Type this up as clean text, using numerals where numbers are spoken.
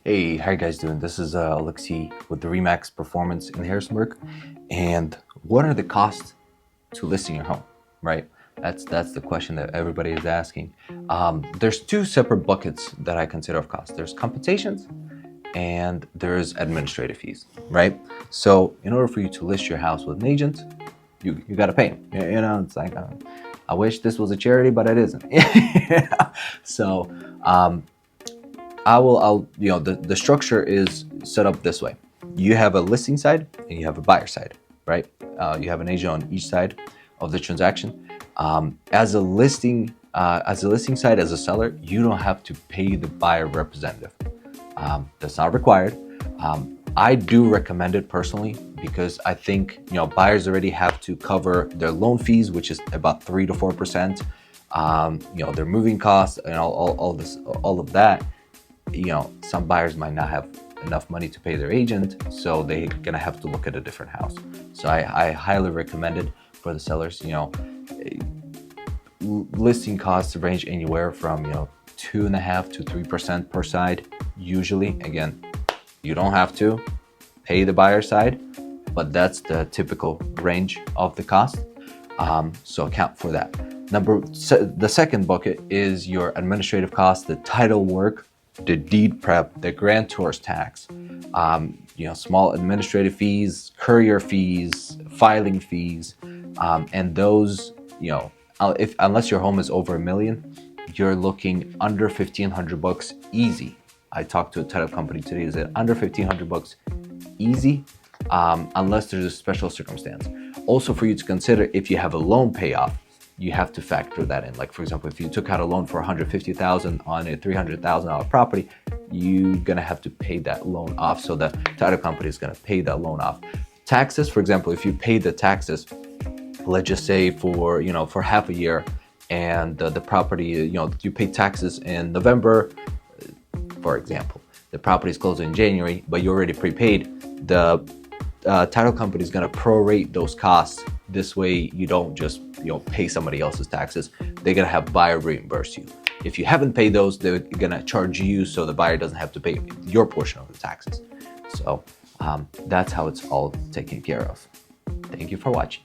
Hey, how you guys doing? This is Alexi with the Remax Performance in Harrisonburg. And what are the costs to listing your home, right? That's the question that everybody is asking. There's two separate buckets that I consider of cost. There's compensations and there's administrative fees, right? So in order for you to list your house with an agent, you got to pay them. It's like, I wish this was a charity, but it isn't. So the structure is set up this way. You have a listing side and you have a buyer side, right? You have an agent on each side of the transaction. As a listing side, as a seller, you don't have to pay the buyer representative. That's not required. I do recommend it personally because I think buyers already have to cover their loan fees, which is about 3 to 4%. Their moving costs and all of that. Some buyers might not have enough money to pay their agent, so they're gonna have to look at a different house. So I highly recommend it for the sellers. Listing costs range anywhere from 2.5 to 3% per side. Usually, again, you don't have to pay the buyer side, but that's the typical range of the cost. So account for that. The second bucket is your administrative costs, the title work, the deed prep, the grantor's tax, small administrative fees, courier fees, filing fees, and those, unless your home is over $1 million, you're looking under $1,500 easy. I talked to a title company today that said under $1,500 easy, unless there's a special circumstance. Also, for you to consider, if you have a loan payoff, you have to factor that in. Like, for example, if you took out a loan for $150,000 on a $300,000 property, you're gonna have to pay that loan off. So the title company is gonna pay that loan off. Taxes, for example, if you pay the taxes, let's just say for half a year, and the property, you pay taxes in November, for example, the property is closed in January, but you already prepaid, the title company is gonna prorate those costs. This way you don't just pay somebody else's taxes. They're gonna have buyer reimburse you. If you haven't paid those, they're gonna charge you, so the buyer doesn't have to pay your portion of the taxes. So that's how it's all taken care of. Thank you for watching.